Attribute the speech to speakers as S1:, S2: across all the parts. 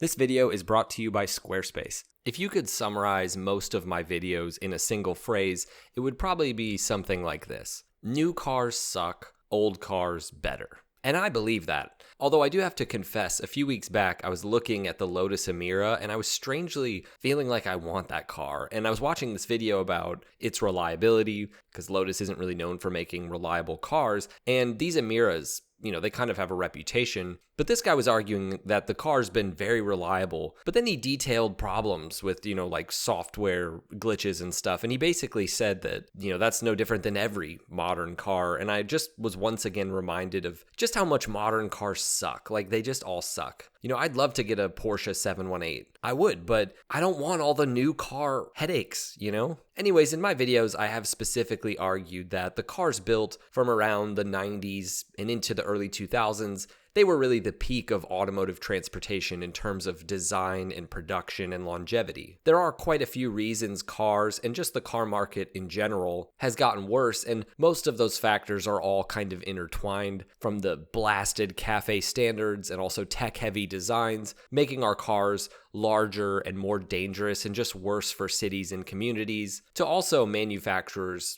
S1: This video is brought to you by Squarespace. If you could summarize most of my videos in a single phrase, it would probably be something like this. New cars suck, old cars better. And I believe that. Although I do have to confess, a few weeks back, I was looking at the Lotus Emira and I was strangely feeling like I want that car. And I was watching this video about its reliability, because Lotus isn't really known for making reliable cars. And these Emiras, they kind of have a reputation. But this guy was arguing that the car's been very reliable, but then he detailed problems with, like software glitches and stuff. And he basically said that, that's no different than every modern car. And I just was once again reminded of just how much modern cars suck. Like, they just all suck. I'd love to get a Porsche 718. I would, but I don't want all the new car headaches, Anyways, in my videos, I have specifically argued that the cars built from around the 90s and into the early 2000s, they were really the peak of automotive transportation in terms of design and production and longevity. There are quite a few reasons cars and just the car market in general has gotten worse, and most of those factors are all kind of intertwined, from the blasted cafe standards and also tech-heavy designs, making our cars larger and more dangerous and just worse for cities and communities, to also manufacturers,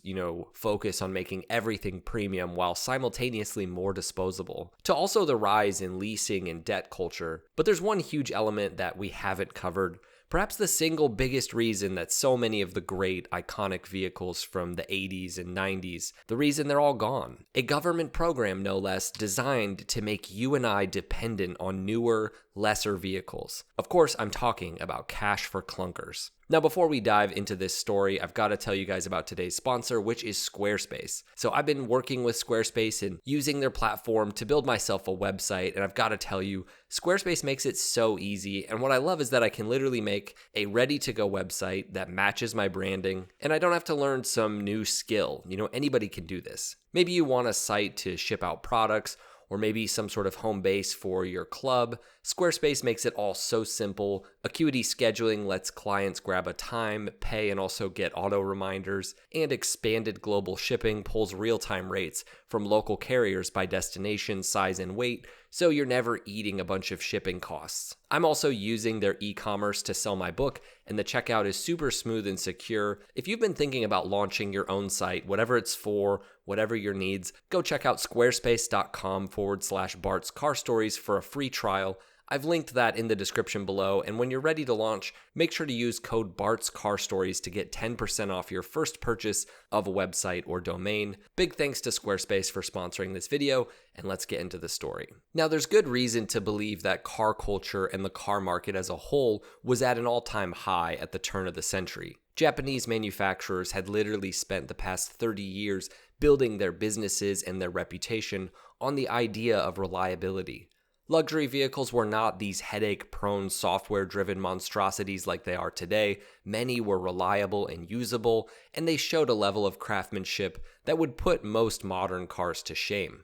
S1: focus on making everything premium while simultaneously more disposable, to also the rise in leasing and debt culture. But there's one huge element that we haven't covered, perhaps the single biggest reason that so many of the great iconic vehicles from the 80s and 90s, the reason they're all gone. A government program, no less, designed to make you and I dependent on newer, lesser vehicles. Of course, I'm talking about Cash for Clunkers. Now, before we dive into this story, I've got to tell you guys about today's sponsor, which is Squarespace. So I've been working with Squarespace and using their platform to build myself a website, and I've got to tell you, Squarespace makes it so easy, and what I love is that I can literally make a ready-to-go website that matches my branding, and I don't have to learn some new skill. Anybody can do this. Maybe you want a site to ship out products, or maybe some sort of home base for your club. Squarespace makes it all so simple. Acuity scheduling lets clients grab a time, pay, and also get auto reminders. And expanded global shipping pulls real-time rates from local carriers by destination, size, and weight, so you're never eating a bunch of shipping costs. I'm also using their e-commerce to sell my book, and the checkout is super smooth and secure. If you've been thinking about launching your own site, whatever it's for, whatever your needs, go check out squarespace.com/Bart's Car Stories for a free trial. I've linked that in the description below, and when you're ready to launch, make sure to use code Bart's Car Stories to get 10% off your first purchase of a website or domain. Big thanks to Squarespace for sponsoring this video, and let's get into the story. Now, there's good reason to believe that car culture and the car market as a whole was at an all-time high at the turn of the century. Japanese manufacturers had literally spent the past 30 years building their businesses and their reputation on the idea of reliability. Luxury vehicles were not these headache-prone, software-driven monstrosities like they are today. Many were reliable and usable, and they showed a level of craftsmanship that would put most modern cars to shame.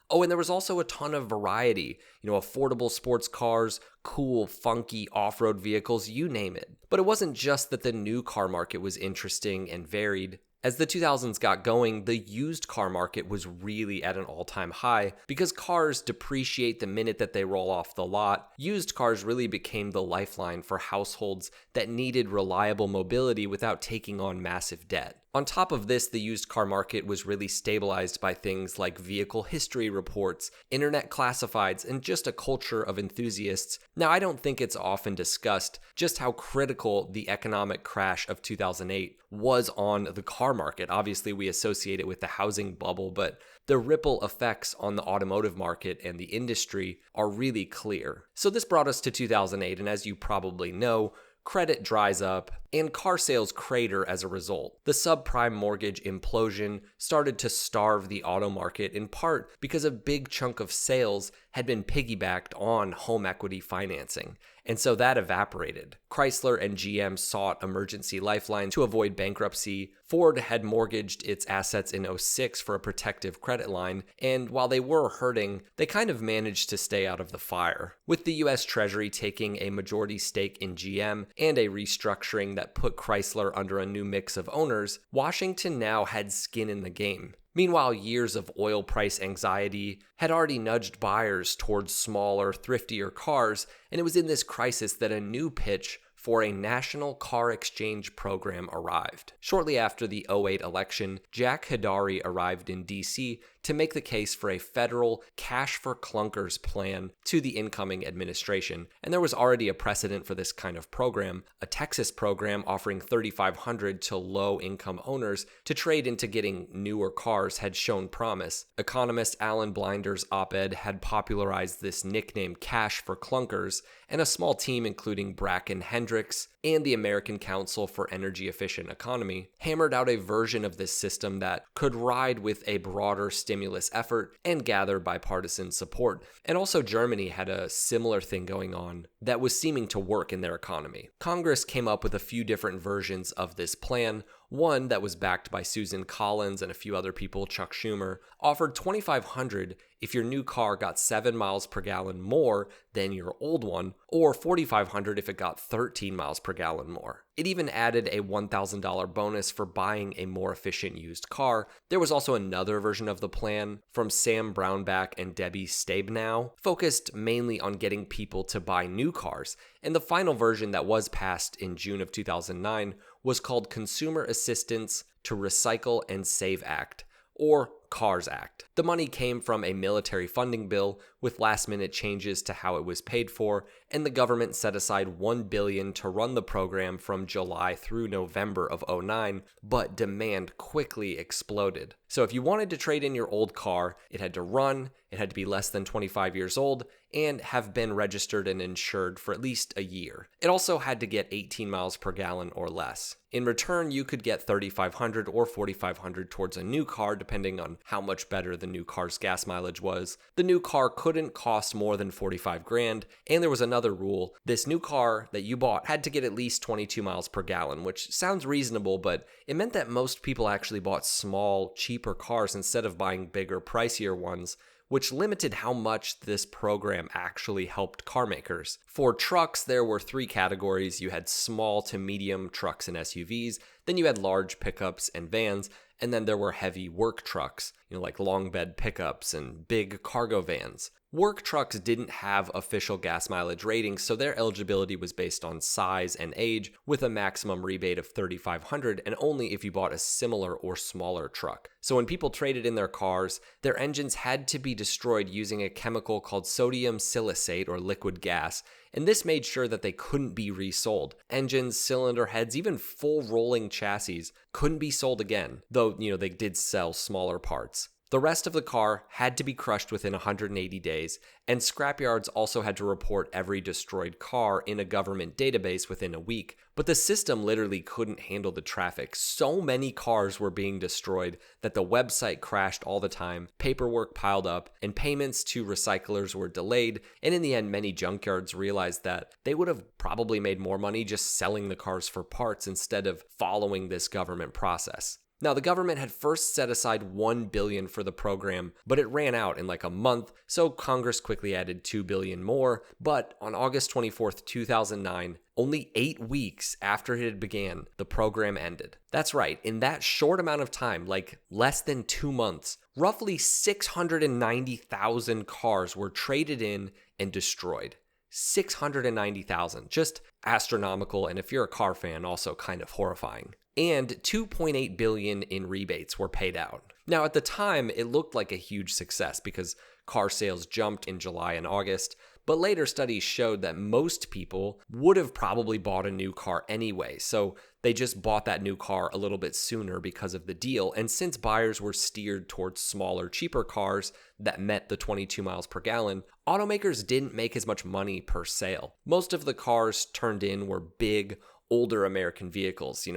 S1: Oh, and there was also a ton of variety, affordable sports cars, cool, funky off-road vehicles, you name it. But it wasn't just that the new car market was interesting and varied. As the 2000s got going, the used car market was really at an all-time high. Because cars depreciate the minute that they roll off the lot, used cars really became the lifeline for households that needed reliable mobility without taking on massive debt. On top of this, the used car market was really stabilized by things like vehicle history reports, internet classifieds, and just a culture of enthusiasts. Now, I don't think it's often discussed just how critical the economic crash of 2008 was on the car market. Obviously, we associate it with the housing bubble, but the ripple effects on the automotive market and the industry are really clear. So this brought us to 2008, and as you probably know, credit dries up, and car sales crater as a result. The subprime mortgage implosion started to starve the auto market, in part because a big chunk of sales had been piggybacked on home equity financing, and so that evaporated. Chrysler and GM sought emergency lifelines to avoid bankruptcy. Ford had mortgaged its assets in '06 for a protective credit line, and while they were hurting, they kind of managed to stay out of the fire. With the US Treasury taking a majority stake in GM and a restructuring that put Chrysler under a new mix of owners, Washington now had skin in the game. Meanwhile, years of oil price anxiety had already nudged buyers towards smaller, thriftier cars, and it was in this crisis that a new pitch for a national car exchange program arrived. Shortly after the 2008 election, Jack Hidari arrived in D.C. to make the case for a federal Cash For Clunkers plan to the incoming administration, and there was already a precedent for this kind of program. A Texas program offering $3,500 to low-income owners to trade into getting newer cars had shown promise. Economist Alan Blinder's op-ed had popularized this nickname Cash For Clunkers, and a small team including Bracken Hendricks and the American Council for Energy Efficient Economy hammered out a version of this system that could ride with a broader stimulus effort and gather bipartisan support. And also Germany had a similar thing going on that was seeming to work in their economy. Congress came up with a few different versions of this plan. One that was backed by Susan Collins and a few other people, Chuck Schumer, offered $2,500 if your new car got 7 miles per gallon more than your old one, or $4,500 if it got 13 miles per gallon more. It even added a $1,000 bonus for buying a more efficient used car. There was also another version of the plan from Sam Brownback and Debbie Stabenow, focused mainly on getting people to buy new cars, and the final version that was passed in June of 2009 was called Consumer Assistance to Recycle and Save Act, or CARS Act. The money came from a military funding bill with last-minute changes to how it was paid for, and the government set aside $1 billion to run the program from July through November of 2009, but demand quickly exploded. So if you wanted to trade in your old car, it had to run, it had to be less than 25 years old, and have been registered and insured for at least a year. It also had to get 18 miles per gallon or less. In return, you could get $3,500 or $4,500 towards a new car, depending on how much better the new car's gas mileage was. The new car couldn't cost more than $45,000, and there was another rule. This new car that you bought had to get at least 22 miles per gallon, which sounds reasonable, but it meant that most people actually bought small, cheaper cars instead of buying bigger, pricier ones, which limited how much this program actually helped car makers. For trucks, there were 3 categories. You had small to medium trucks and SUVs, then you had large pickups and vans, and then there were heavy work trucks, like long bed pickups and big cargo vans. Work trucks didn't have official gas mileage ratings, so their eligibility was based on size and age, with a maximum rebate of $3,500 and only if you bought a similar or smaller truck. So when people traded in their cars, their engines had to be destroyed using a chemical called sodium silicate or liquid gas, and this made sure that they couldn't be resold. Engines, cylinder heads, even full rolling chassis couldn't be sold again, though, they did sell smaller parts. The rest of the car had to be crushed within 180 days, and scrapyards also had to report every destroyed car in a government database within a week. But the system literally couldn't handle the traffic. So many cars were being destroyed that the website crashed all the time, paperwork piled up, and payments to recyclers were delayed, and in the end, many junkyards realized that they would have probably made more money just selling the cars for parts instead of following this government process. Now, the government had first set aside $1 billion for the program, but it ran out in like a month, so Congress quickly added $2 billion more. But on August 24th, 2009, only 8 weeks after it had began, the program ended. That's right, in that short amount of time, like less than 2 months, roughly 690,000 cars were traded in and destroyed. 690,000, just astronomical, and if you're a car fan, also kind of horrifying. And $2.8 billion in rebates were paid out. Now, at the time, it looked like a huge success because car sales jumped in July and August, but later studies showed that most people would have probably bought a new car anyway, so they just bought that new car a little bit sooner because of the deal. And since buyers were steered towards smaller, cheaper cars that met the 22 miles per gallon, automakers didn't make as much money per sale. Most of the cars turned in were big, older American vehicles,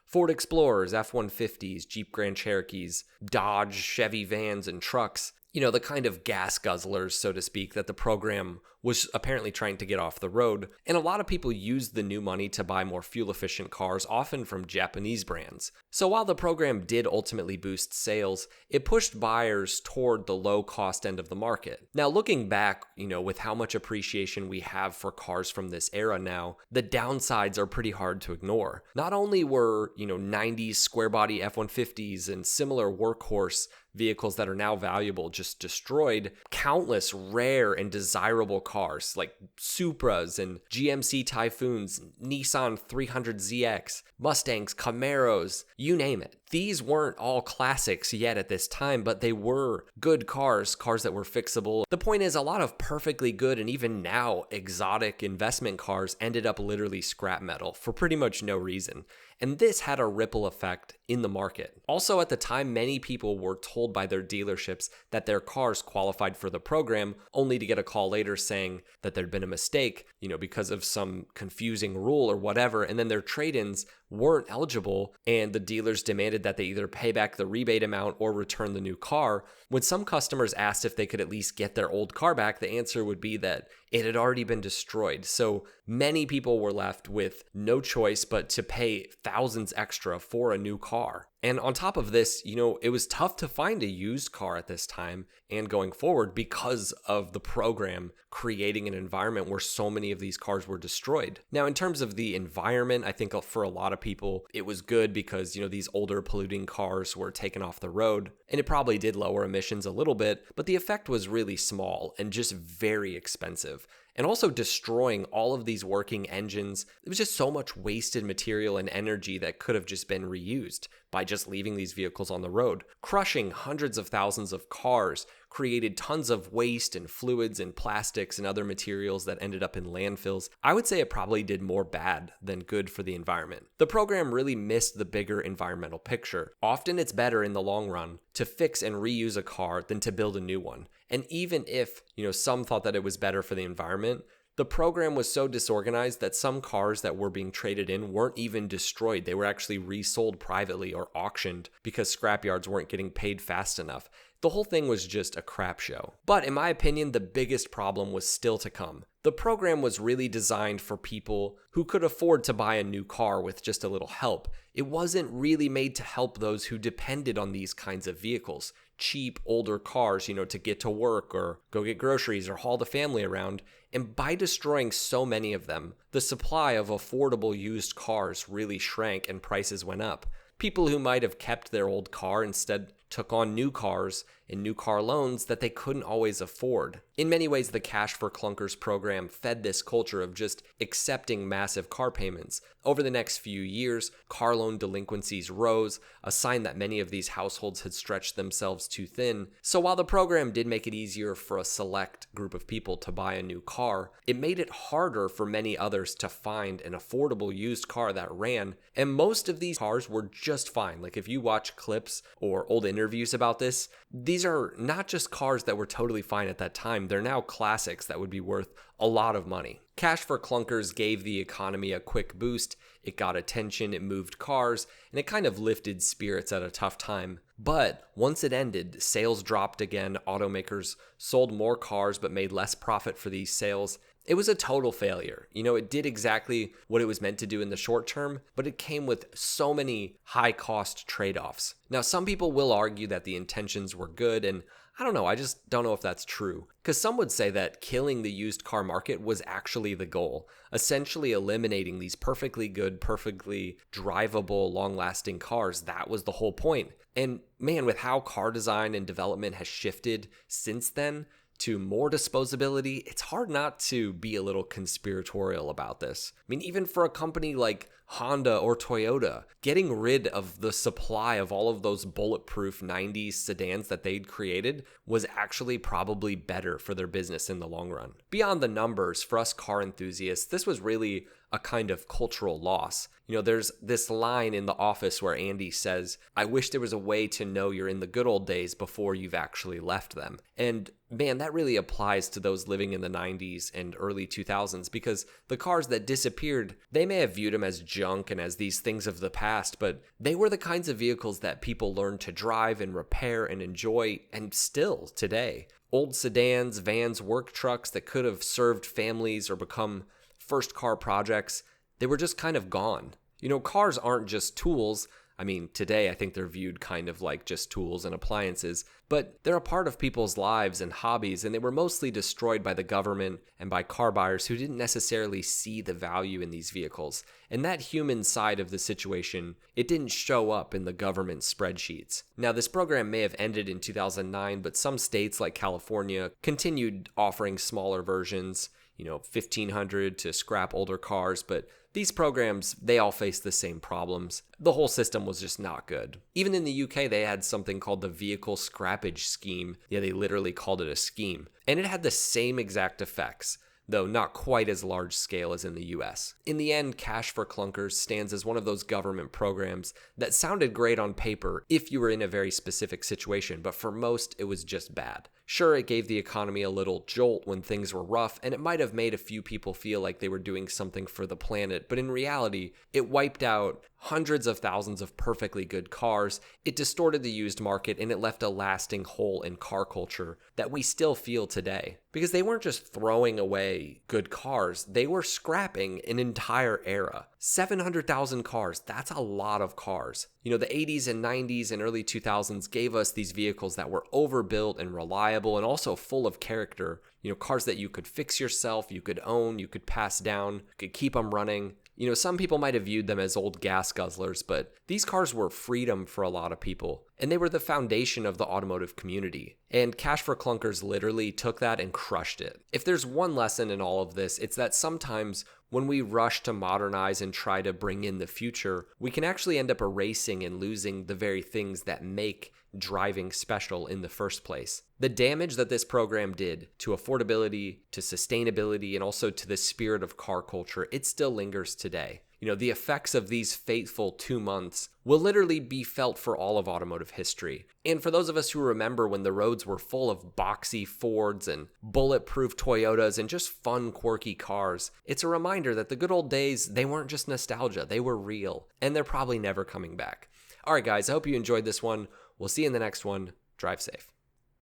S1: Ford Explorers, F-150s, Jeep Grand Cherokees, Dodge, Chevy vans, and trucks. The kind of gas guzzlers, so to speak, that the program was apparently trying to get off the road, and a lot of people used the new money to buy more fuel-efficient cars, often from Japanese brands. So while the program did ultimately boost sales, it pushed buyers toward the low-cost end of the market. Now, looking back, with how much appreciation we have for cars from this era now, the downsides are pretty hard to ignore. Not only were, 90s square-body F-150s and similar workhorse vehicles that are now valuable just destroyed, countless rare and desirable cars like Supras and GMC Typhoons, Nissan 300ZX, Mustangs, Camaros, you name it. These weren't all classics yet at this time, but they were good cars that were fixable. The point is, a lot of perfectly good and even now exotic investment cars ended up literally scrap metal for pretty much no reason. And this had a ripple effect in the market. Also, at the time, many people were told by their dealerships that their cars qualified for the program, only to get a call later saying that there'd been a mistake, because of some confusing rule or whatever, and then their trade-ins weren't eligible, and the dealers demanded that they either pay back the rebate amount or return the new car. When some customers asked if they could at least get their old car back, the answer would be that it had already been destroyed. So many people were left with no choice but to pay thousands extra for a new car. And on top of this, it was tough to find a used car at this time and going forward because of the program creating an environment where so many of these cars were destroyed. Now, in terms of the environment, I think for a lot of people, it was good because, these older polluting cars were taken off the road, and it probably did lower emissions a little bit, but the effect was really small and just very expensive. And also destroying all of these working engines. It was just so much wasted material and energy that could have just been reused by just leaving these vehicles on the road. Crushing hundreds of thousands of cars created tons of waste and fluids and plastics and other materials that ended up in landfills. I would say it probably did more bad than good for the environment. The program really missed the bigger environmental picture. Often it's better in the long run to fix and reuse a car than to build a new one. And even if, some thought that it was better for the environment, the program was so disorganized that some cars that were being traded in weren't even destroyed. They were actually resold privately or auctioned because scrapyards weren't getting paid fast enough. The whole thing was just a crap show. But in my opinion, the biggest problem was still to come. The program was really designed for people who could afford to buy a new car with just a little help. It wasn't really made to help those who depended on these kinds of vehicles. Cheap, older cars, to get to work or go get groceries or haul the family around. And by destroying so many of them, the supply of affordable used cars really shrank and prices went up. People who might have kept their old car instead took on new cars and new car loans that they couldn't always afford. In many ways, the Cash for Clunkers program fed this culture of just accepting massive car payments. Over the next few years, car loan delinquencies rose, a sign that many of these households had stretched themselves too thin. So while the program did make it easier for a select group of people to buy a new car, it made it harder for many others to find an affordable used car that ran, and most of these cars were just fine. Like if you watch clips or old interviews about this, these are not just cars that were totally fine at that time, they're now classics that would be worth a lot of money. Cash for Clunkers gave the economy a quick boost, it got attention, it moved cars, and it kind of lifted spirits at a tough time. But once it ended, sales dropped again, automakers sold more cars but made less profit for these sales. It was a total failure. It did exactly what it was meant to do in the short term, but it came with so many high-cost trade-offs. Now, some people will argue that the intentions were good, and I don't know, I just don't know if that's true. Because some would say that killing the used car market was actually the goal, essentially eliminating these perfectly good, perfectly drivable, long-lasting cars. That was the whole point. And man, with how car design and development has shifted since then, to more disposability, it's hard not to be a little conspiratorial about this. I mean, even for a company like Honda or Toyota, getting rid of the supply of all of those bulletproof 90s sedans that they'd created was actually probably better for their business in the long run. Beyond the numbers, for us car enthusiasts, this was really a kind of cultural loss. There's this line in The Office where Andy says, "I wish there was a way to know you're in the good old days before you've actually left them." And man, that really applies to those living in the 90s and early 2000s, because the cars that disappeared, they may have viewed them as junk and as these things of the past, but they were the kinds of vehicles that people learned to drive and repair and enjoy, and still today. Old sedans, vans, work trucks that could have served families or become first car projects, they were just kind of gone. Cars aren't just tools. I mean, today I think they're viewed kind of like just tools and appliances, but they're a part of people's lives and hobbies, and they were mostly destroyed by the government and by car buyers who didn't necessarily see the value in these vehicles. And that human side of the situation, it didn't show up in the government spreadsheets. Now, this program may have ended in 2009, but some states like California continued offering smaller versions, $1,500 to scrap older cars, but these programs, they all face the same problems. The whole system was just not good. Even in the UK, they had something called the Vehicle Scrappage Scheme. Yeah, they literally called it a scheme. And it had the same exact effects, though not quite as large scale as in the US. In the end, Cash for Clunkers stands as one of those government programs that sounded great on paper if you were in a very specific situation, but for most, it was just bad. Sure, it gave the economy a little jolt when things were rough, and it might have made a few people feel like they were doing something for the planet, but in reality, it wiped out hundreds of thousands of perfectly good cars, it distorted the used market, and it left a lasting hole in car culture that we still feel today. Because they weren't just throwing away good cars, they were scrapping an entire era. 700,000 cars, that's a lot of cars. The 80s and 90s and early 2000s gave us these vehicles that were overbuilt and reliable and also full of character. Cars that you could fix yourself, you could own, you could pass down, could keep them running. Some people might have viewed them as old gas guzzlers, but these cars were freedom for a lot of people, and they were the foundation of the automotive community. And Cash for Clunkers literally took that and crushed it. If there's one lesson in all of this, it's that sometimes when we rush to modernize and try to bring in the future, we can actually end up erasing and losing the very things that make driving special in the first place. The damage that this program did to affordability, to sustainability, and also to the spirit of car culture, it still lingers today. The effects of these fateful 2 months will literally be felt for all of automotive history. And for those of us who remember when the roads were full of boxy Fords and bulletproof Toyotas and just fun, quirky cars, it's a reminder that the good old days, they weren't just nostalgia, they were real, and they're probably never coming back. All right, guys, I hope you enjoyed this one. We'll see you in the next one. Drive safe.